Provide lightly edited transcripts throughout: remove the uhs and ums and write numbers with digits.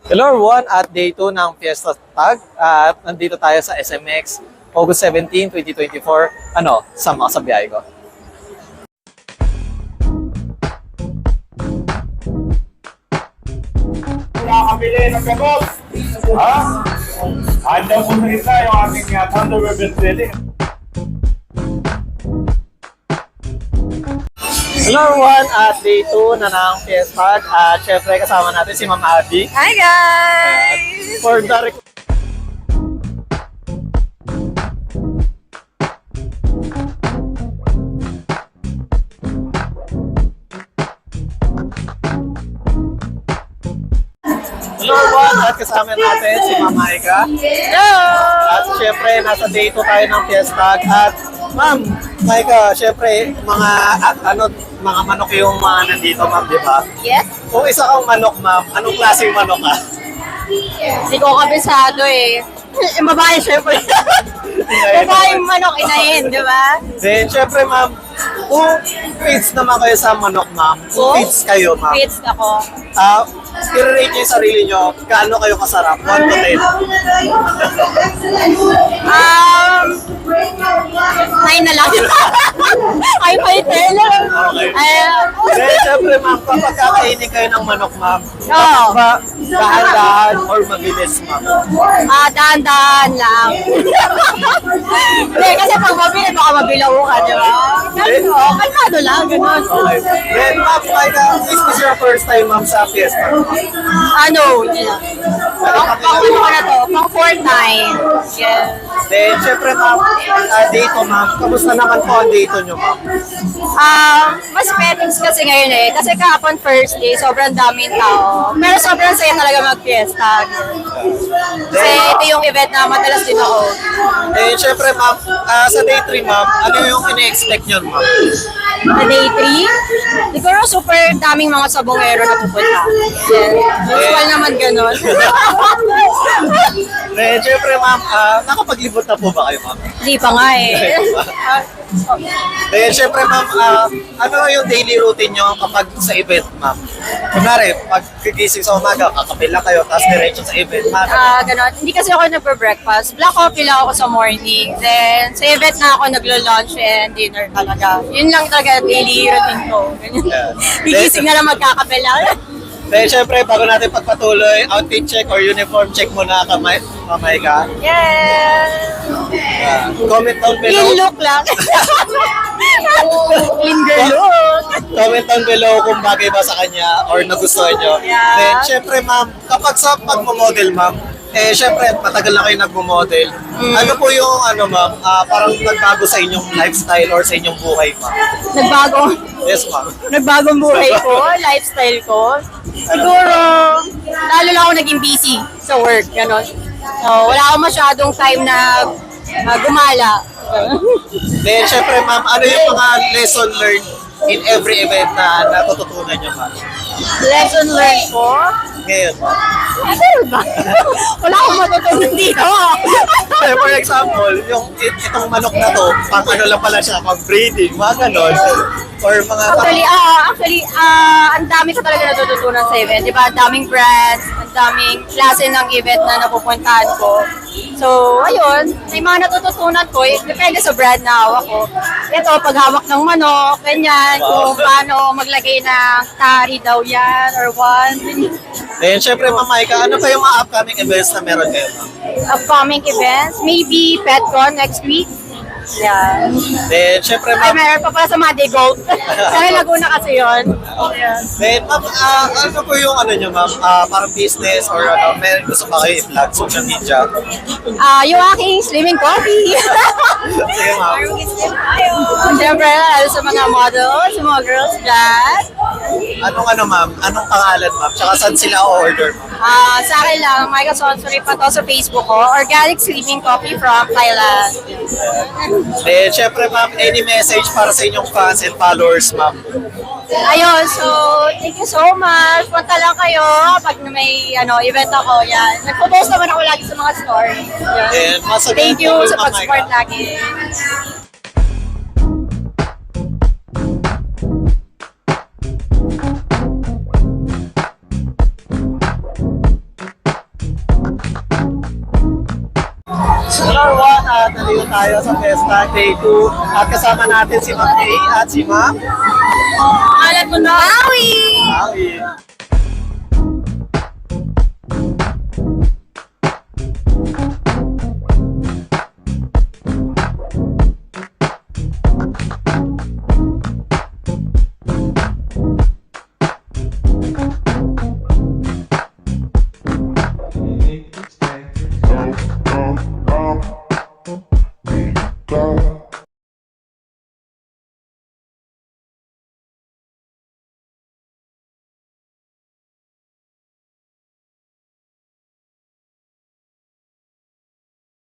Hello everyone, at day 2 ng Fiesta Tag at nandito tayo sa SMX August 17, 2024. Sama ka sa biyahe ko. Nakakabili ng gamot. Ha? Andiyan po sa isa yung ating Thunderbird selling. Hello everyone, at day 2 na ng Fiesta Tag at syempre kasama natin si Ma'am Abby. Hi guys! For the Hello everyone, at kasama natin si Ma'am Aika. Hello! At syempre, nasa day 2 tayo ng Fiesta Tag. At Ma'am, Maika, syempre, mga manok yung mga nandito, Ma'am, di ba? Yes? Kung isa kang manok, Ma'am, anong klaseng manok ka? Hindi ko kabisado eh. Yung babae syempre. Babae yung manok, inahin, di ba? Then, syempre, Ma'am, kung feeds naman kayo sa manok, Ma'am, kung Oh? feeds kayo, Ma'am, Fits ako. i-rate niyo yung sarili niyo, gaano kayo kasarap? 1 to 10. 9 na lang. Ay, may 10. Okay. Then, syempre, Ma'am, kapag kakainin kayo ng manok, Ma'am, Oo. ba dahan-dahan or mabilis, Ma'am? Dahan-dahan lang. Hindi, kasi pag mabili, baka mabilaw ka, di ba? Kalmado lang, gano'n. Okay. Then, Ma'am, Maika, is this your first time, Ma'am, sa Fiesta? Hindi na. Pang ano ko na to? Pang 4th time. Yes. Then, syempre, Ma'am, dito, Ma'am, kamusta naman po ang dito nyo, Ma'am? Mas petings kasi ngayon eh. Kasi kahapon first day, sobrang daming tao. Pero sobrang saya talaga mag-fiesta. Kasi ito yung event na madalas din ako. Then, syempre, Ma'am, sa day 3, Ma'am, ano yung ine-expect nyo, Ma'am? Sa day 3, siguro super daming mga sabongero na pupunta. Yes. Usual naman ganun. Then, syempre, Ma'am, nakapaglibot na po ba kayo, Ma'am? Hindi pa nga eh. Then, syempre, Ma'am, ano yung daily routine nyo kapag sa event, Ma'am? Kunwari, pag gigising sa umaga, kakapila kayo, tapos diretso sa event, Ma'am. Ganon. Hindi kasi ako nagpo-breakfast. Black coffee lang ako sa morning. Then, sa event na ako naglo-lunch and dinner talaga. Yun lang talaga daily routine ko. Yeah. Gigising na lang magkakape lang. Then, syempre, bago natin pagpatuloy, outfit check or uniform check muna kamay, mamay ka. Yes! Comment down Clean below. look lang. Clean girl look. Comment down below kung bagay ba sa kanya or nagustuhan nyo. Yeah. Then, syempre, Ma'am, kapag sa pagmamodel, Ma'am, syempre, matagal na kayo nagmo-model. Ano po yung, Ma'am, parang nagbago sa inyong lifestyle or sa inyong buhay, Ma'am? Nagbago. Yes, Ma'am. Nagbagong buhay ko, lifestyle ko. Siguro, lalo lang ako naging busy sa work, gano'n. So, wala akong masyadong time na gumala. Then, syempre, Ma'am, ano yung mga lesson learned in every event na natututunan nyo, Ma'am? Lesson learned ko? Ngayon, Ma'am. Ano ba? Wala akong matutunan dito. For example, yung itong manok na to, pang ano lang pala siya, pang breeding, mga ganon. Or mga... Actually, ang dami ko talaga natututunan sa event. Di ba? Ang daming brands, ang daming klase ng event na napupuntahan ko. So, ayun, may mga natututunan ko. Depende sa brand na hawak ko. Ito, paghawak ng manok, ganyan, kung paano maglagay ng tari daw yan, or what. Then, syempre, Ma'am Maika, ano pa yung mga upcoming events na meron kayo, Ma'am? Upcoming events, maybe PetCon next week. Yeah. Then, syempre, Ay, Ma'am, meron pa pala sa Monday Gold. Kasi Laguna kasi yun. Yeah. then, Ma'am, ano po yung ano nyo, Ma'am? Parang business or meron gusto ba kayo i-vlog, social media? Yung aking slimming coffee. Sige, Ma'am. Siyempre, lalo sa mga models, sa mga girls dyan. Ma'am? Anong pangalan, Ma'am? Tsaka saan sila o-order, Ma'am? Sa akin lang, Michael Sonsori pa to sa Facebook ko. Organic slimming coffee from Thailand. Then, syempre, Ma'am, any message para sa inyong fans and followers, Ma'am? Ayun, so thank you so much. Punta lang kayo pag may event ako. Yan. Nagpo-post naman ako lagi sa mga story. Yan. And once again, Thank you sa Ma'am pag-support Maika. lagi. at nandito tayo sa Fiesta Day 2 at kasama natin si Ma'am A at si Ma'am Alam mo na. Awi! Awi.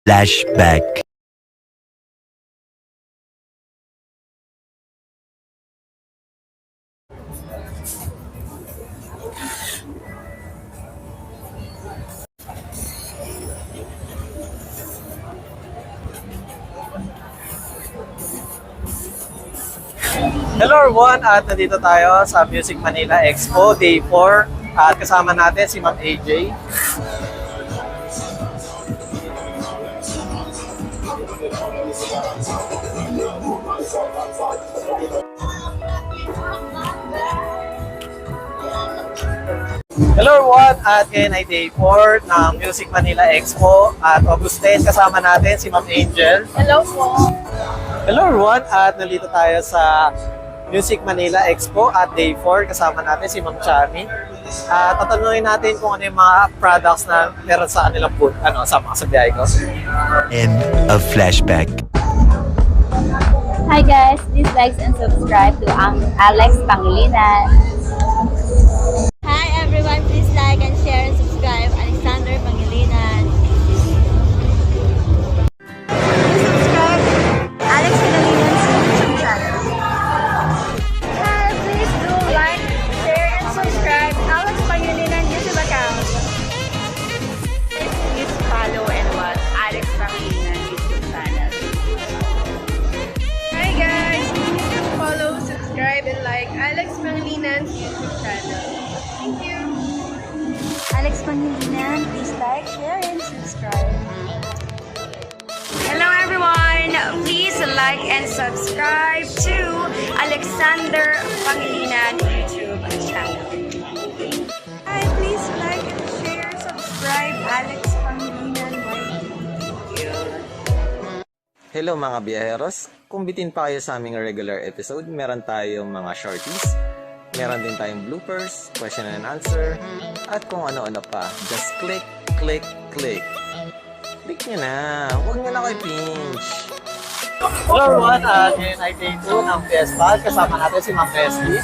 Flashback. Hello everyone, at nandito tayo sa Music Manila Expo Day 4 at kasama natin si Ma'am AJ. Hello everyone, at ngayon ay Day 4 ng Music Manila Expo at August 10 kasama natin si Ma'am Angel. Hello po. Hello everyone, at nandito tayo sa Music Manila Expo at Day 4 kasama natin si Ma'am Chami. At tatanungin natin kung ano yung mga products na meron sa kanilang booth, sa mga sa biyahe ko. End of flashback. Hi guys, please like and subscribe to Alex Pangilinan. Hi everyone, please like and share and subscribe Alexander Pangilinan. Subscribe Alex Pangilinan YouTube channel. Hi, please do like, share and subscribe Alex Pangilinan YouTube account. Please follow and watch Alex Pangilinan YouTube channel. Hi guys! Please do follow, subscribe, and like Alex Pangalinan's YouTube channel. Thank you! Alex Pangilinan, please like, share and subscribe. Hello everyone! Please like and subscribe to Alexander Pangilinan YouTube channel. Hi, please like and share, subscribe Alex Pangilinan YouTube. Hello mga biyaheros, kung bitin pa kayo sa aming regular episode, meron tayong mga shorties, meron din tayong bloopers, question and answer, at kung ano-ano pa. Just click, click, click. Click nyo na, huwag nyo na kayo pinch. Hello everyone, ngayon ay day 2 ng Fiesta. Kasama natin si Ma'am Leslie.